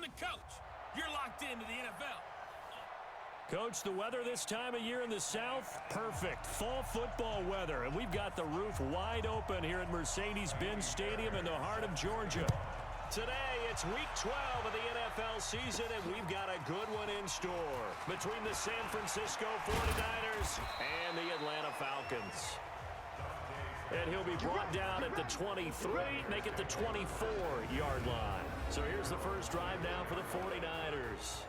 the coach. You're locked into the NFL. Coach, the weather this time of year in the South, perfect. Fall football weather, and we've got the roof wide open here at Mercedes-Benz Stadium in the heart of Georgia. Today, it's Week 12 of the NFL season, and we've got a good one in store between the San Francisco 49ers and the Atlanta Falcons. And he'll be brought down at the 23, make it the 24-yard line. So here's the first drive now for the 49ers.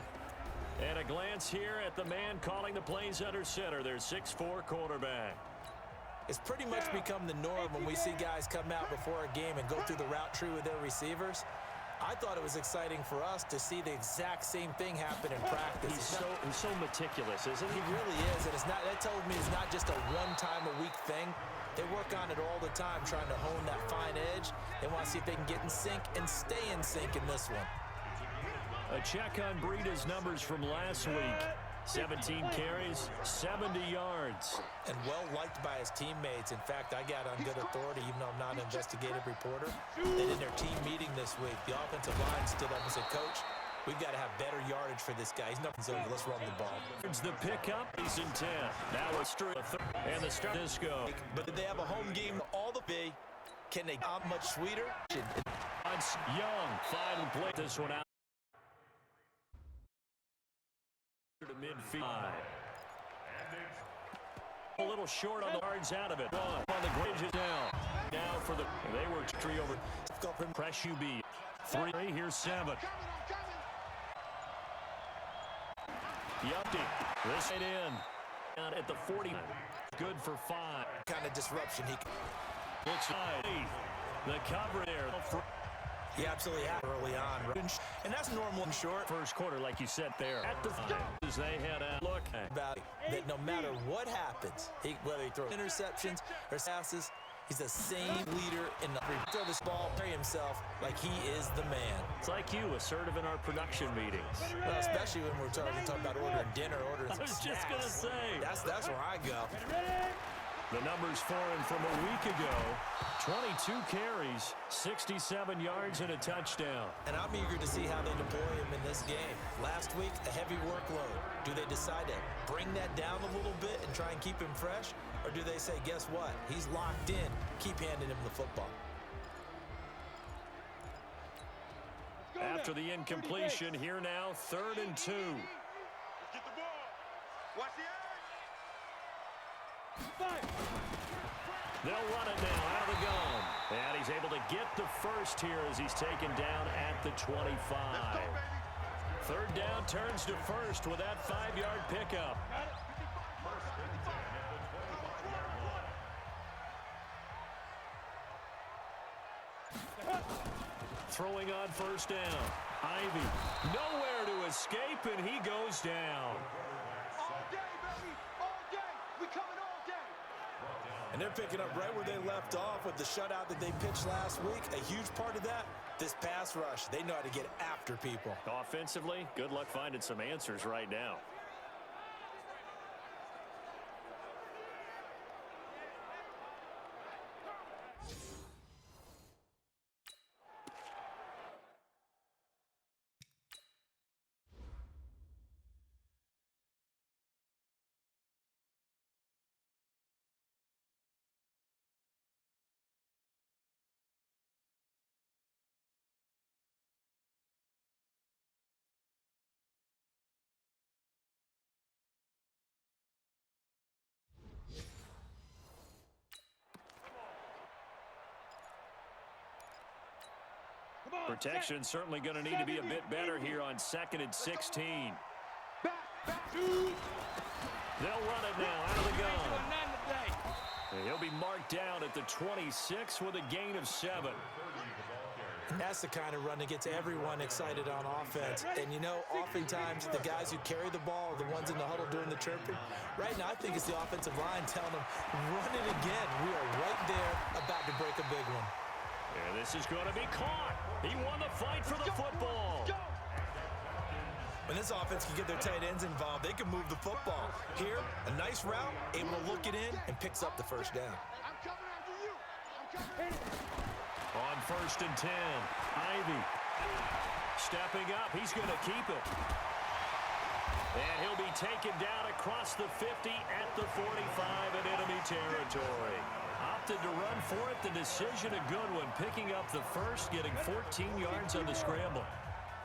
And a glance here at the man calling the plays under center, their 6'4" quarterback. It's pretty much become the norm when we see guys come out before a game and go through the route tree with their receivers. I thought it was exciting for us to see the exact same thing happen in practice. He's so meticulous, isn't he? He really is, and that tells me it's not just a one-time-a-week thing. They work on it all the time, trying to hone that fine edge. They want to see if they can get in sync and stay in sync in this one. A check on Breida's numbers from last week. 17 carries, 70 yards. And well-liked by his teammates. In fact, I got on good authority, even though I'm not an investigative reporter, that in their team meeting this week, the offensive line stood up and said, Coach, we've got to have better yardage for this guy. He's not so let's run the ball. It's the pickup. He's in 10. Now it's and the start Disco. But did they have a home game all the way? Can they get much sweeter? It's Young. Final play this one out. To midfield. A little short on the yards out of it. On the bridges down. Now for the they were tree over. Press UB. 3. Here's 7. Yupty. This in. Down at the 40. Good for 5. Kind of disruption. He looks high. The cover there. He absolutely had early on. And that's normal and short. First quarter, like you said there. At the as they head out. Look. About that no matter what happens, whether he throws interceptions or passes, he's the same leader in the throw this ball, carry himself like he is the man. It's like you, assertive in our production meetings. Well, especially when we're talking about ordering dinner, ordering I was just going to say. That's where I go. The numbers for him from a week ago, 22 carries, 67 yards, and a touchdown. And I'm eager to see how they deploy him in this game. Last week, a heavy workload. Do they decide to bring that down a little bit and try and keep him fresh? Or do they say, guess what? He's locked in. Keep handing him the football. After the incompletion, here now, 3rd and 2. Let's get the ball. Watch the edge. They'll run it now out of the gun. And he's able to get the first here as he's taken down at the 25. 3rd down turns to first with that 5-yard pickup. Throwing on 1st down. Ivy nowhere to escape, and he goes down. All day, baby. All day. We coming all day. And they're picking up right where they left off with the shutout that they pitched last week. A huge part of that, this pass rush. They know how to get after people. Offensively, good luck finding some answers right now. Protection certainly going to need to be a bit better here on 2nd and 16. They'll run it now out of the gun. And he'll be marked down at the 26 with a gain of 7. And that's the kind of run that gets everyone excited on offense. And, you know, oftentimes the guys who carry the ball are the ones in the huddle doing the chirping. Right now, I think it's the offensive line telling them, run it again. We are right there about to break a big one. And this is going to be caught. He won the fight for the football. When this offense can get their tight ends involved, they can move the football. Here, a nice route, able to look it in, and picks up the 1st down. I'm coming after you. I'm coming. On 1st and 10, Ivy. Stepping up, he's going to keep it. And he'll be taken down across the 50 at the 45 in enemy territory. Opted to run for it. The decision a good one. Picking up the first, getting 14 yards on the scramble.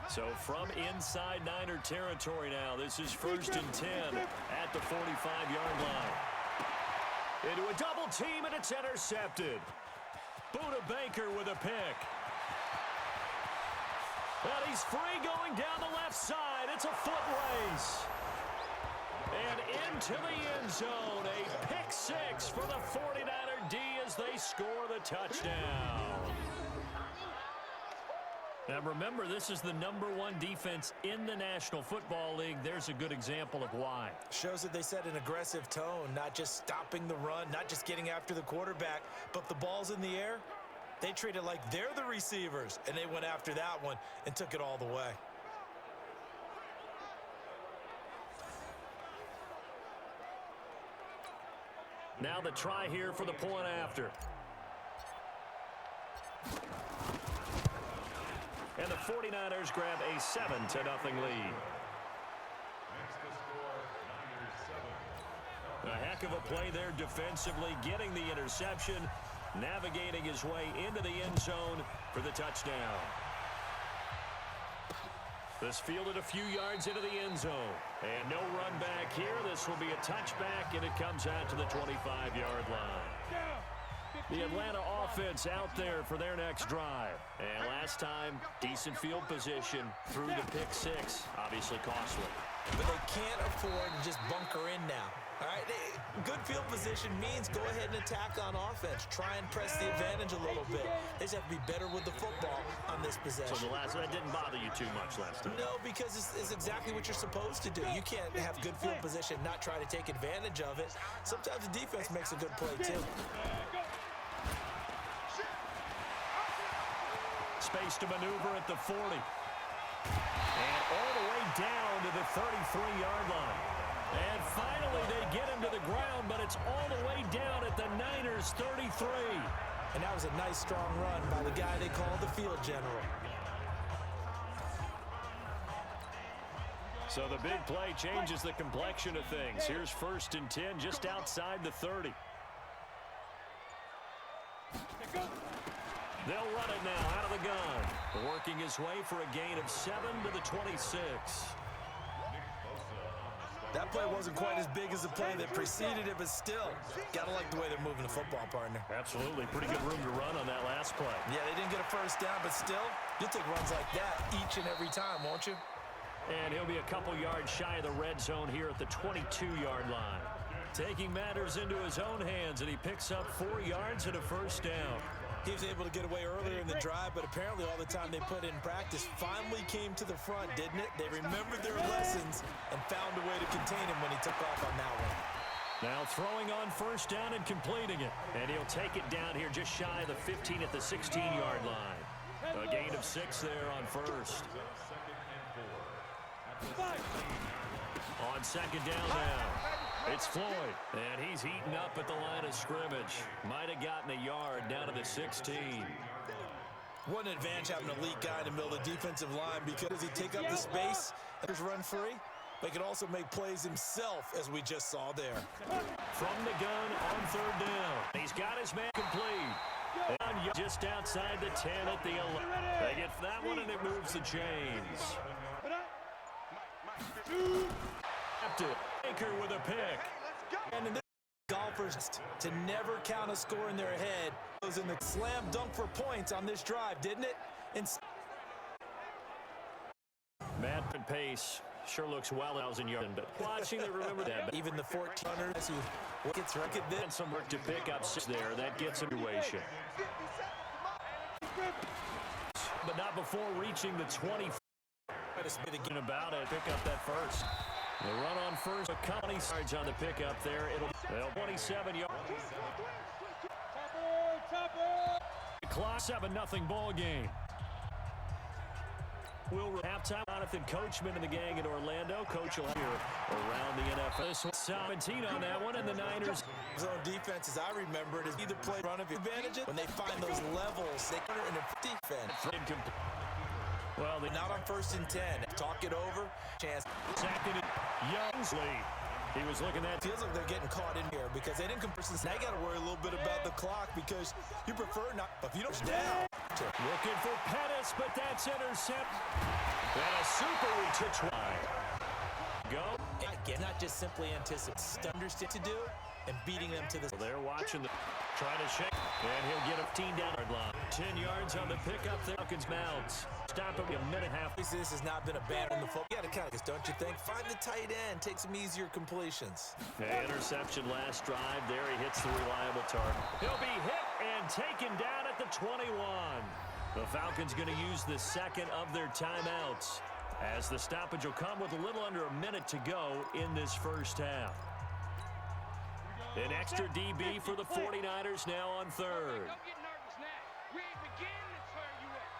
So from inside Niner territory now, this is 1st and 10 at the 45-yard line. Into a double team, and it's intercepted. Buda Baker with a pick. And he's free going down the left side. It's a foot race. And into the end zone. A pick six for the 49er D as they score the touchdown. Now remember, this is the #1 defense in the National Football League. There's a good example of why. Shows that they set an aggressive tone, not just stopping the run, not just getting after the quarterback, but the ball's in the air. They treat it like they're the receivers, and they went after that one and took it all the way. Now the try here for the point after. And the 49ers grab a 7-0 lead. A heck of a play there defensively, getting the interception, navigating his way into the end zone for the touchdown. This fielded a few yards into the end zone. And no run back here. This will be a touchback, and it comes out to the 25-yard line. The Atlanta offense out there for their next drive. And last time, decent field position through the pick six. Obviously costly. But they can't afford to just bunker in now. All right, good field position means go ahead and attack on offense. Try and press the advantage a little bit. They just have to be better with the football on this possession. So that didn't bother you too much last time? No, because it's exactly what you're supposed to do. You can't have good field position, not try to take advantage of it. Sometimes the defense makes a good play, too. Space to maneuver at the 40. And all the way down to the 33-yard line. And finally, they get him to the ground, but it's all the way down at the Niners' 33. And that was a nice, strong run by the guy they call the field general. So the big play changes the complexion of things. Here's 1st and 10 just outside the 30. They'll run it now out of the gun. Working his way for a gain of 7 to the 26. That play wasn't quite as big as the play that preceded it, but still, gotta like the way they're moving the football, partner. Absolutely. Pretty good room to run on that last play. Yeah, they didn't get a first down, but still, you'll take runs like that each and every time, won't you? And he'll be a couple yards shy of the red zone here at the 22-yard line. Taking matters into his own hands, and he picks up 4 yards and a first down. He was able to get away earlier in the drive, but apparently all the time they put in practice finally came to the front, didn't it? They remembered their lessons and found a way to contain him when he took off on that one. Now throwing on first down and completing it. And he'll take it down here just shy of the 15 at the 16-yard line. A gain of 6 there on first. On second down now. It's Floyd, and he's heating up at the line of scrimmage. Might have gotten a yard down to the 16. What an advantage having an elite guy in the middle of the defensive line, because he take up the space and just run free. But he can also make plays himself, as we just saw there. From the gun on third down. He's got his man complete. And just outside the 10 at the 11. They get that one, and it moves the chains. Baker with a pick. And in this, golfers to never count a score in their head. It was in the slam dunk for points on this drive, didn't it? Matt and pace sure looks well 1,000 yards, but watching it, remember that. Even the 14-runners who gets record then. And some work to pick up 6 there. That gets a situation. But not before reaching the 20. Thinking about it, pick up that first. The run on first, a company yards on the pickup there. It'll 27 yards. Clock 7-0 ball game. We'll halftime. Jonathan Coachman and the gang in Orlando. Coach will here around the NFL. This was 17 on that one, and the Niners. Zone defense, as I remember it, is either play run of advantages when they find those levels. They put it in a defense. Well, Not on 1st and 10. Talk it over. Chance. second and Youngsley. He was looking at. Feels like they're getting caught in here because they didn't converse. Now you got to worry a little bit about the clock because you prefer not. If you don't down. Looking for Pettis, but that's intercept. And a super reach wide. Go. Again, not just simply anticipate. Understand to do and beating them to the. They're watching the. Trying to shake. And he'll get a 15 down line. 10 yards on the pickup. Falcons mounts. Stop him a minute and a half. This has not been abandoned. The football. You got to kind of, don't you think? Find the tight end. Take some easier completions. Interception last drive. There he hits the reliable target. He'll be hit and taken down at the 21. The Falcons going to use the second of their timeouts as the stoppage will come with a little under a minute to go in this first half. An extra DB for the 49ers now on third. Don't get nervous now. We ain't beginning to turn you up.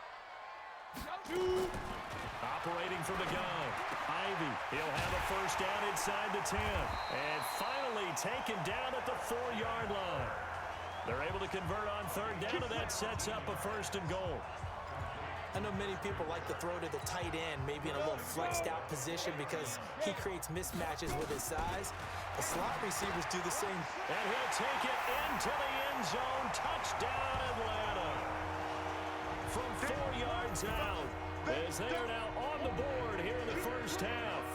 Operating from the gun. Ivy, he'll have a first down inside the 10. And finally taken down at the 4-yard line. They're able to convert on third down, and that sets up a 1st and goal. I know many people like to throw to the tight end, maybe in a little flexed out position because he creates mismatches with his size. The slot receivers do the same. And he'll take it into the end zone. Touchdown, Atlanta. From 4 yards out, as they are now on the board here in the first half.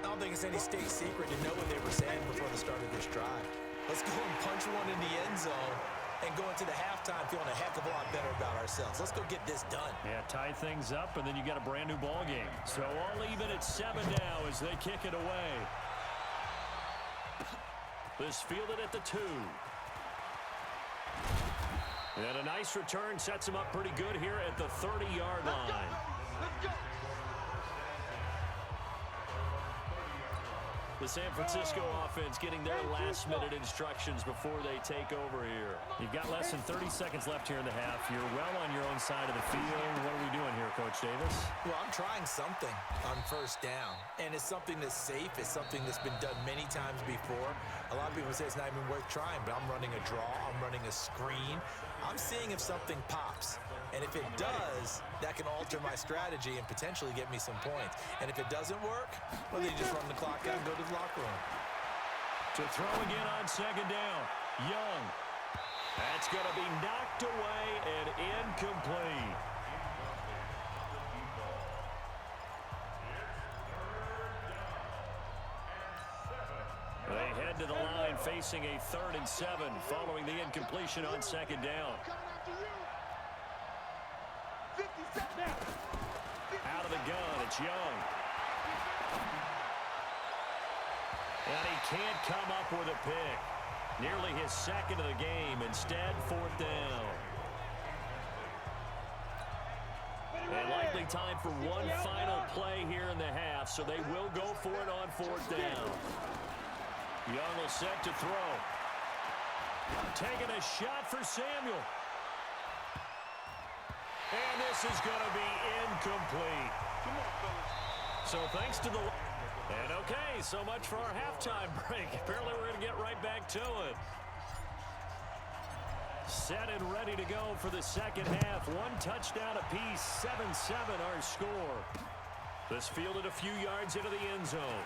I don't think it's any state secret to know what they were saying before the start of this drive. Let's go and punch one in the end zone and go into the halftime feeling a heck of a lot better about ourselves. Let's go get this done. Yeah, tie things up, and then you got a brand new ball game. So all even at 7 now as they kick it away. This fielded at the 2. And a nice return sets him up pretty good here at the 30-yard line. Let's go. The San Francisco offense getting their last-minute instructions before they take over here. You've got less than 30 seconds left here in the half. You're well on your own side of the field. What are we doing here, Coach Davis? Well, I'm trying something on first down, and it's something that's safe. It's something that's been done many times before. A lot of people say it's not even worth trying, but I'm running a draw. I'm running a screen. I'm seeing if something pops. And if it does, that can alter my strategy and potentially get me some points. And if it doesn't work, well, then you just run the clock out and go to the locker room. To throw again on second down. Young. That's going to be knocked away and incomplete. They head to the line facing a 3rd and 7 following the incompletion on second down. Out of the gun, it's Young. And he can't come up with a pick. Nearly his second of the game. Instead, 4th down. And likely time for one final play here in the half, so they will go for it on 4th down. Young will set to throw. Taking a shot for Samuel. And this is going to be incomplete. So thanks to the... And okay, so much for our halftime break. Apparently we're going to get right back to it. Set and ready to go for the second half. One touchdown apiece, 7-7 our score. This fielded a few yards into the end zone.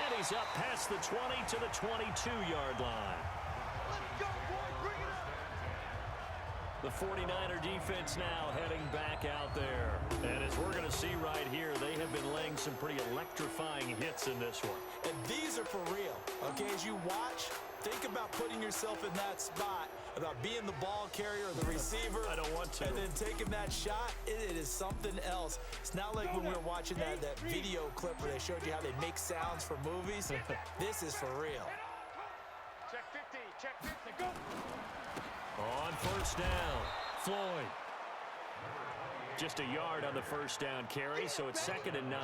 And he's up past the 20 to the 22-yard line. Let's go, boy. Bring it up. The 49er defense now heading back out there. And as we're going to see right here, they have been laying some pretty electrifying hits in this one. And these are for real. Okay, as you watch, think about putting yourself in that spot, about being the ball carrier or the receiver. I don't want to. And then taking that shot, it is something else. It's not like when we were watching that video clip where they showed you how they make sounds for movies. This is for real. Check 15. Check 15. Go. On first down, Floyd. Just a yard on the first down carry, so it's 2nd and 9.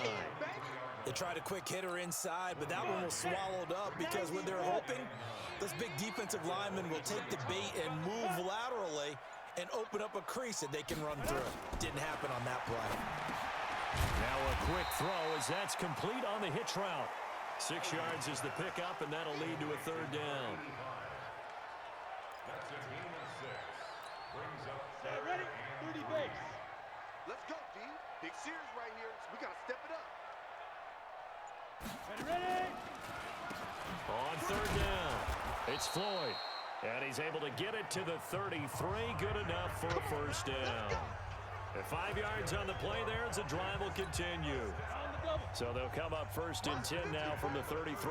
They tried a quick hitter inside, but that one was swallowed up because when they're hoping, those big defensive linemen will take the bait and move laterally and open up a crease that they can run through. Didn't happen on that play. Now a quick throw as that's complete on the hitch route. 6 yards is the pickup, and that'll lead to a 3rd down. Ready? 30 base. Sears right here, so we got to step it up. On third down, it's Floyd. And he's able to get it to the 33. Good enough for a first down. And 5 yards on the play there as the drive will continue. So they'll come up first and 10 now from the 33.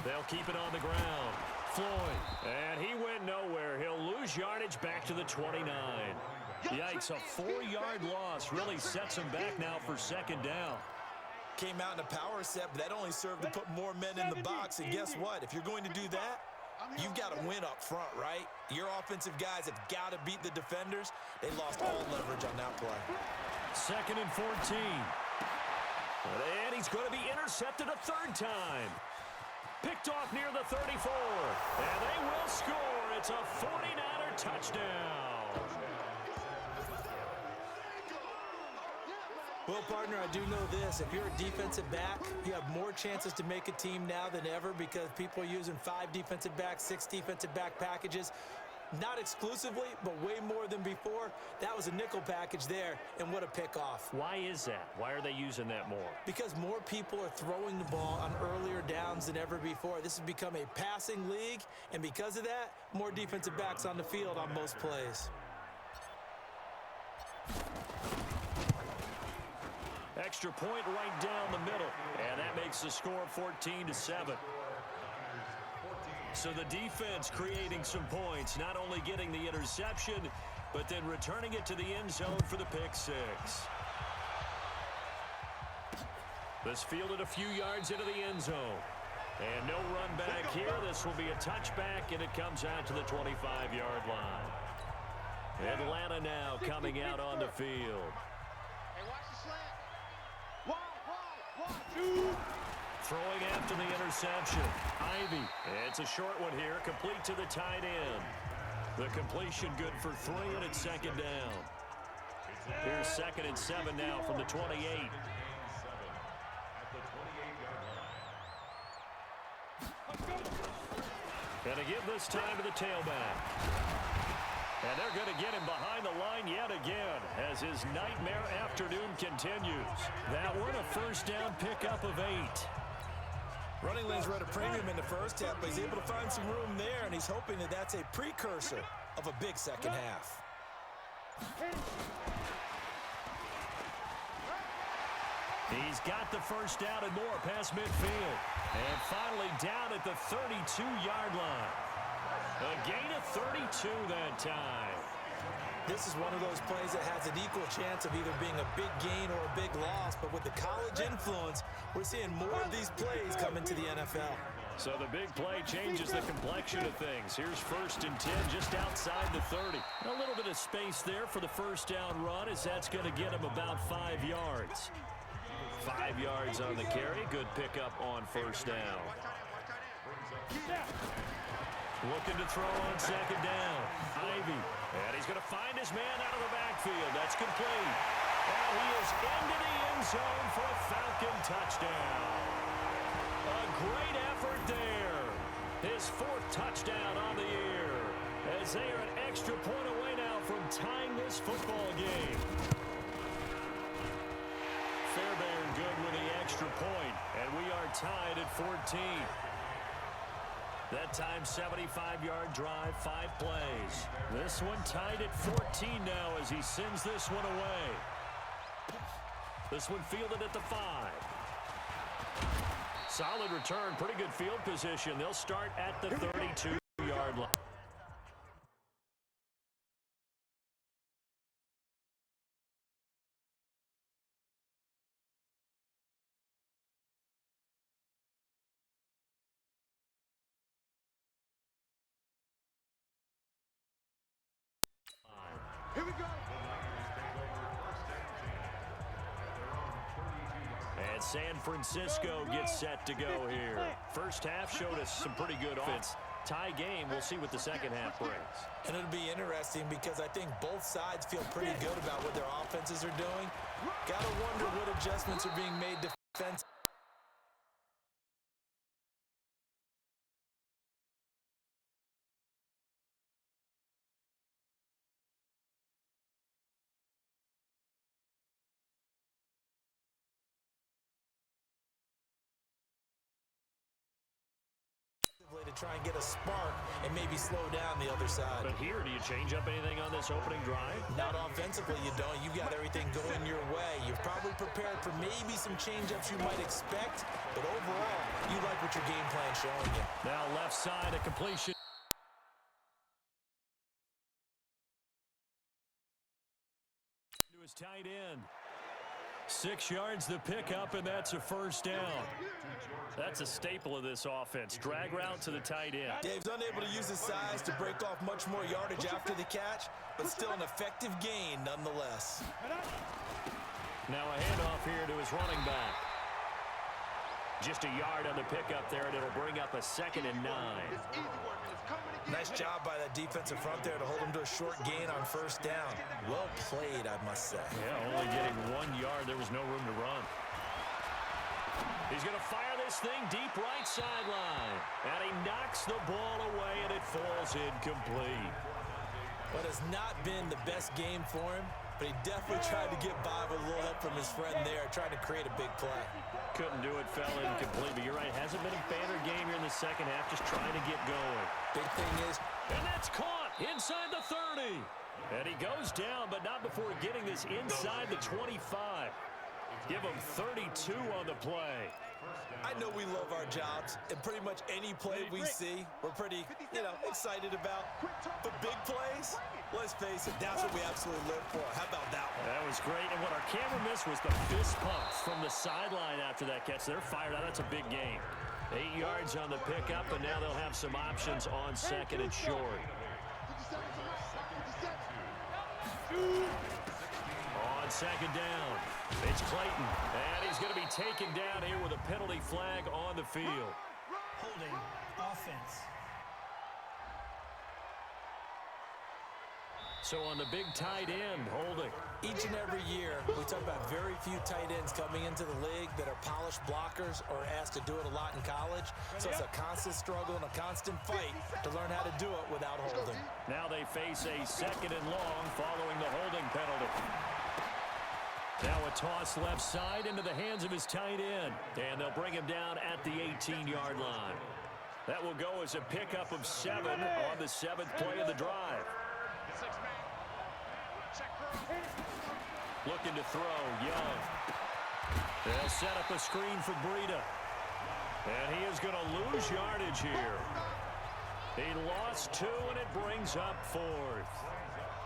They'll keep it on the ground. Floyd. And he went nowhere. He'll lose yardage back to the 29. Yikes, a 4-yard loss really sets him back now for second down. Came out in a power set, but that only served to put more men in the box. And guess what? If you're going to do that, you've got to win up front, right? Your offensive guys have got to beat the defenders. They lost all leverage on that play. Second and 14. And he's going to be intercepted a third time. Picked off near the 34. And they will score. It's a 49er touchdown. Well, partner, I do know this. If you're a defensive back, you have more chances to make a team now than ever because people are using 5 defensive backs, 6 defensive back packages. Not exclusively, but way more than before. That was a nickel package there, and what a pickoff. Why is that? Why are they using that more? Because more people are throwing the ball on earlier downs than ever before. This has become a passing league, and because of that, more defensive backs on the field on most plays. Extra point right down the middle, and that makes the score 14-7. So the defense creating some points, not only getting the interception, but then returning it to the end zone for the pick six. This fielded a few yards into the end zone. And no run back here. This will be a touchback, and it comes out to the 25-yard line. Atlanta now coming out on the field. Throwing after the interception. Ivy. It's a short one here. Complete to the tight end. The completion good for 3, and it's second down. Here's second and 7 now from the 28. And to give this time to the tailback. And they're going to get him behind the line yet again as his nightmare afternoon continues. That one a first down pickup of 8. Running lanes were at a premium in the first half, but he's able to find some room there, and he's hoping that that's a precursor of a big second half. He's got the first down and more past midfield. And finally down at the 32-yard line. A gain of 32 that time. This is one of those plays that has an equal chance of either being a big gain or a big loss, but with the college influence, we're seeing more of these plays come into the NFL. So the big play changes the complexion of things. Here's first and 10 just outside the 30. A little bit of space there for the first down run as that's going to get him about 5 yards. 5 yards on the carry. Good pickup on first down. Looking to throw on second down. Ivy. And he's going to find his man out of the backfield. That's complete. And he is into the end zone for a Falcon touchdown. A great effort there. His 4th touchdown on the year. As they are an extra point away now from tying this football game. Fairbairn good with the extra point. And we are tied at 14. That time, 75-yard drive, 5 plays. This one tied at 14 now as he sends this one away. This one fielded at the 5. Solid return, pretty good field position. They'll start at the 32-yard line. Here we go. And San Francisco gets set to go here. First half showed us some pretty good offense. Tie game, we'll see what the second half brings. And it'll be interesting because I think both sides feel pretty good about what their offenses are doing. Gotta wonder what adjustments are being made defensively. to try and get a spark and maybe slow down the other side. But here, do you change up anything on this opening drive? Not offensively, you don't. You've got everything going your way. You've probably prepared for maybe some change-ups you might expect, but overall, you like what your game plan's showing you. Now left side, a completion. To his tight end. 6 yards the pickup, and that's a first down. That's a staple of this offense. Drag route to the tight end. Dave's unable to use his size to break off much more yardage after the catch, but still an effective gain nonetheless. Now a handoff here to his running back. Just a yard on the pickup there, and it'll bring up a 2nd and 9. Nice job by that defensive front there to hold him to a short gain on first down. Well played, I must say. Yeah, only getting 1 yard. There was no room to run. He's going to fire this thing deep right sideline. And he knocks the ball away, and it falls incomplete. What has not been the best game for him, but he definitely tried to get by with a little help from his friend there, trying to create a big play. Couldn't do it, fell incomplete. But you're right, hasn't been a banner game here in the second half, just trying to get going. Big thing is, and that's caught inside the 30. And he goes down, but not before getting this inside the 25. Give him 32 on the play. I know we love our jobs, and pretty much any play we see, we're pretty, excited about. But big plays, let's face it, that's what we absolutely live for. How about that one? That was great, and what our camera missed was the fist pumps from the sideline after that catch. They're fired out. That's a big gain. 8 yards on the pickup, and now they'll have some options on 2nd and short. On 2nd down, it's Clayton, and he's going to be taken down here with a penalty flag on the field. Holding offense. So on the big tight end, holding. Each and every year, we talk about very few tight ends coming into the league that are polished blockers or asked to do it a lot in college. So it's a constant struggle and a constant fight to learn how to do it without holding. Now they face a 2nd and long following the holding penalty. Now a toss left side into the hands of his tight end. And they'll bring him down at the 18-yard line. That will go as a pickup of 7 on the 7th play of the drive. Looking to throw, Young. They'll set up a screen for Breida. And he is going to lose yardage here. He lost 2, and it brings up 4th.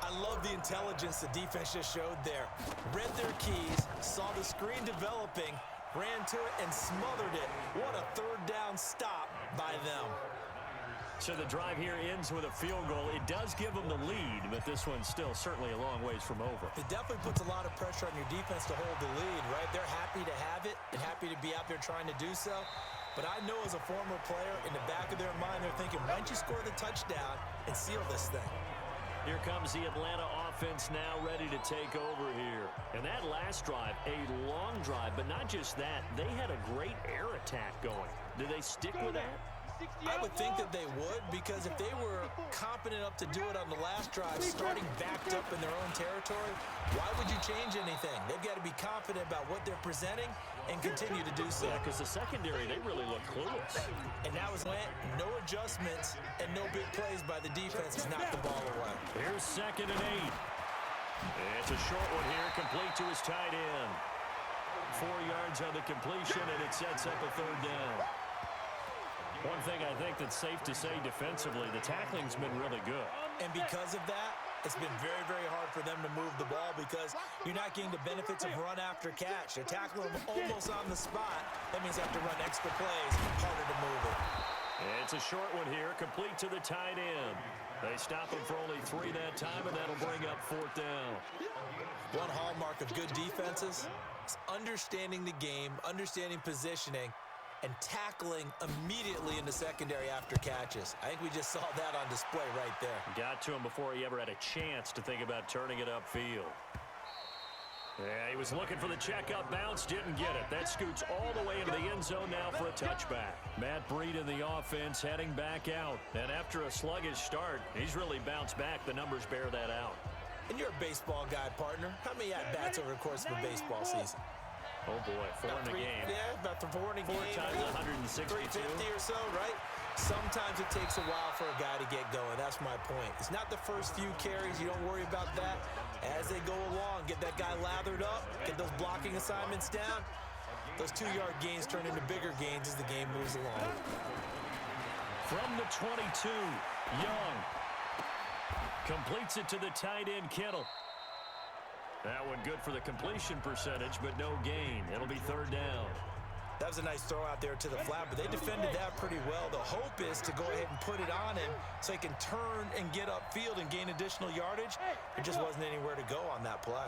I love the intelligence the defense just showed there. Read their keys, saw the screen developing, ran to it, and smothered it. What a 3rd down stop by them. So the drive here ends with a field goal. It does give them the lead, but this one's still certainly a long ways from over. It definitely puts a lot of pressure on your defense to hold the lead, right? They're happy to have it and happy to be out there trying to do so. But I know as a former player, in the back of their mind, they're thinking, why don't you score the touchdown and seal this thing? Here comes the Atlanta offense now ready to take over here. And that last drive, a long drive, but not just that. They had a great air attack going. Do they stick with that? I would think that they would, because if they were competent enough to do it on the last drive, starting backed up in their own territory, why would you change anything? They've got to be confident about what they're presenting and continue to do so. Yeah, because the secondary, they really look clueless. And now as went, no adjustments and no big plays by the defense has knocked the ball away. Here's 2nd and 8. It's a short one here, complete to his tight end. 4 yards on the completion, and it sets up a 3rd down. One thing I think that's safe to say defensively, the tackling's been really good. And because of that, it's been very, very hard for them to move the ball because you're not getting the benefits of run after catch. They're tackling them almost on the spot. That means they have to run extra plays, harder to move it. It's a short one here, complete to the tight end. They stop him for only 3 that time, and that'll bring up 4th down. One hallmark of good defenses is understanding the game, understanding positioning, and tackling immediately in the secondary after catches. I think we just saw that on display right there. Got to him before he ever had a chance to think about turning it upfield. Yeah, he was looking for the check-up bounce, didn't get it. That scoots all the way into the end zone now for a touchback. Matt Breida in the offense heading back out. And after a sluggish start, he's really bounced back. The numbers bear that out. And you're a baseball guy, partner. How many at-bats over the course of a baseball season? Oh, boy, 4 in a game. Yeah, about 4 in a game. 4 times 162. 350 or so, right? Sometimes it takes a while for a guy to get going. That's my point. It's not the first few carries. You don't worry about that. As they go along, get that guy lathered up, get those blocking assignments down. Those 2-yard gains turn into bigger gains as the game moves along. From the 22, Young completes it to the tight end, Kittle. That one good for the completion percentage, but no gain. It'll be third down. That was a nice throw out there to the flat, but they defended that pretty well. The hope is to go ahead and put it on him so he can turn and get upfield and gain additional yardage. There just wasn't anywhere to go on that play.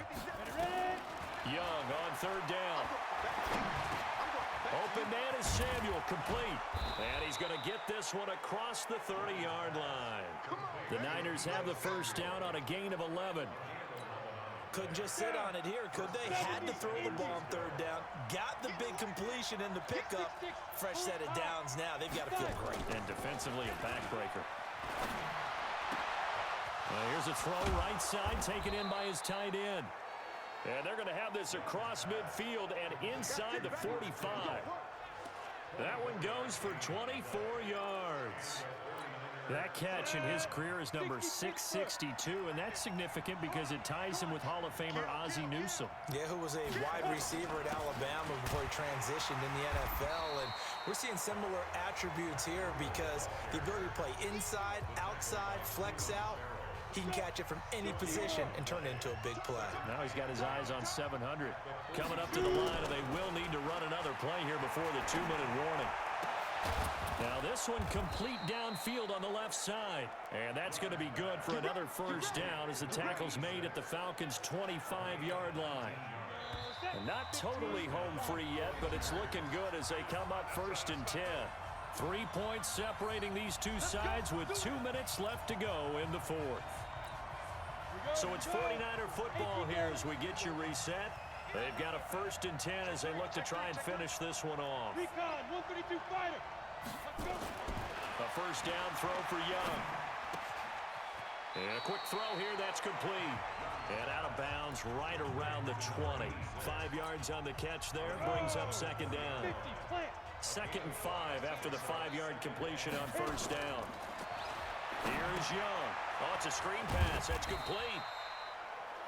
Young on third down. Open man is Samuel, complete. And he's going to get this one across the 30-yard line. The Niners have the first down on a gain of 11. Couldn't just sit on it here, could they? Had to throw the ball on third down. Got the big completion in the pickup. Fresh set of downs now. They've got to feel great. And defensively, a backbreaker. Well, here's a throw right side, taken in by his tight end. And they're going to have this across midfield and inside the 45. That one goes for 24 yards. That catch in his career is number 662, and that's significant because it ties him with Hall of Famer Ozzie Newsome. Yeah, who was a wide receiver at Alabama before he transitioned in the NFL. And we're seeing similar attributes here because the ability to play inside, outside, flex out, he can catch it from any position and turn it into a big play. Now he's got his eyes on 700. Coming up to the line, and they will need to run another play here before the 2-minute warning. Now this one complete downfield on the left side. And that's going to be good for another first down as the tackle's made at the Falcons' 25-yard line. And not totally home free yet, but it's looking good as they come up first and 10. 3 points separating these two sides with 2 minutes left to go in the fourth. So it's 49er football here as we get you reset. They've got a first and 10 as they look to try and finish this one off. A first down throw for Young. And a quick throw here, that's complete. And out of bounds right around the 20. 5 yards on the catch there, brings up second down. 2nd and 5 after the 5-yard completion on first down. Here's Young. Oh, it's a screen pass. That's complete.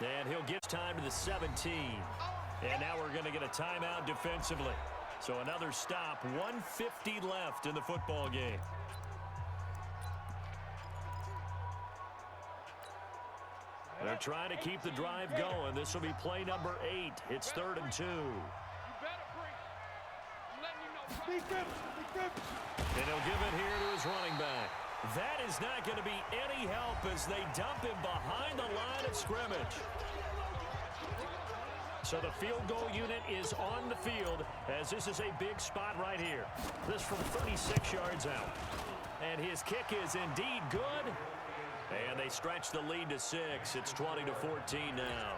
And he'll get time to the 17. And now we're going to get a timeout defensively. So another stop, 1:50 left in the football game. They're trying to keep the drive going. This will be play number 8. It's 3rd and 2. And he'll give it here to his running back. That is not going to be any help as they dump him behind the line of scrimmage. So the field goal unit is on the field as this is a big spot right here. This from 36 yards out. And his kick is indeed good. And they stretch the lead to 6. It's 20-14 now.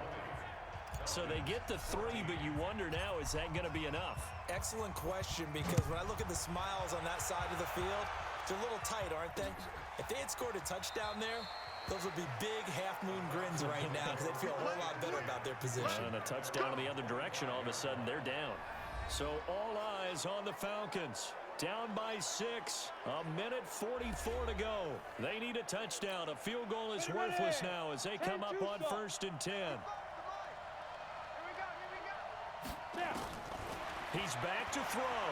So they get the 3, but you wonder now, is that going to be enough? Excellent question, because when I look at the smiles on that side of the field, they're a little tight, aren't they? If they had scored a touchdown there, those would be big half-moon grins right now because they'd feel a whole lot better about their position. And a touchdown in the other direction, all of a sudden they're down. So all eyes on the Falcons. Down by 6. 1:44 to go. They need a touchdown. A field goal is worthless now as they come up on 1st and 10. He's back to throw.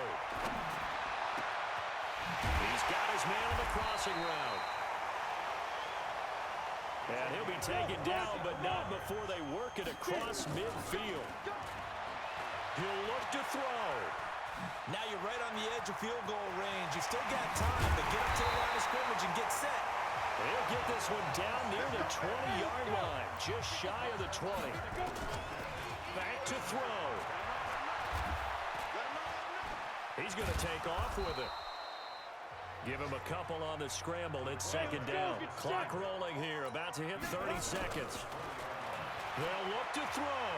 He's got his man on the crossing route. And he'll be taken down, but not before they work it across midfield. He'll look to throw. Now you're right on the edge of field goal range. You still got time to get up to the line of scrimmage and get set. They'll get this one down near the 20-yard line, just shy of the 20. Back to throw. He's going to take off with it. Give him a couple on the scramble. It's 2nd down. Clock rolling here. About to hit 30 seconds. They'll look to throw.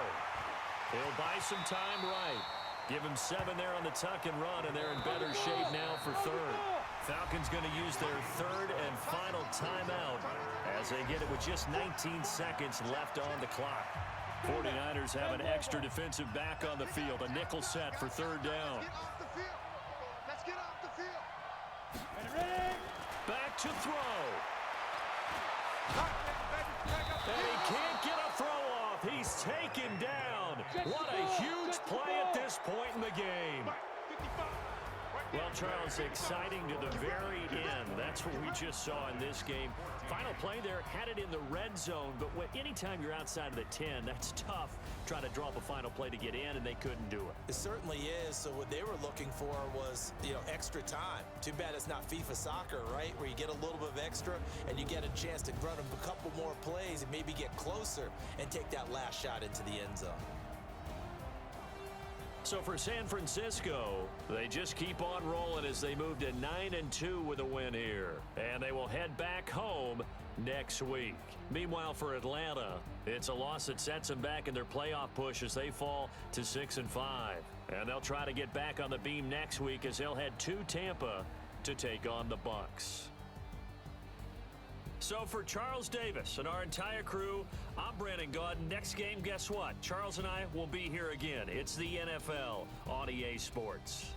He'll buy some time right. Give him 7 there on the tuck and run, and they're in better shape now for 3rd. Falcons going to use their 3rd and final timeout as they get it with just 19 seconds left on the clock. 49ers have an extra defensive back on the field. A nickel set for 3rd down. Let's get off the field. to throw. And he can't get a throw off. He's taken down. What a huge play at this point in the game. Well, Charles, exciting to the very end. That's what we just saw in this game. Final play there, had it in the red zone, but anytime you're outside of the 10, that's tough. Trying to draw up a final play to get in, and they couldn't do it. It certainly is. So what they were looking for was, extra time. Too bad it's not FIFA soccer, right, where you get a little bit of extra and you get a chance to run a couple more plays and maybe get closer and take that last shot into the end zone. So for San Francisco, they just keep on rolling as they move to 9-2 with a win here. And they will head back home next week. Meanwhile, for Atlanta, it's a loss that sets them back in their playoff push as they fall to 6-5. And they'll try to get back on the beam next week as they'll head to Tampa to take on the Bucs. So for Charles Davis and our entire crew, I'm Brandon Gaudin. Next game, guess what? Charles and I will be here again. It's the NFL on EA Sports.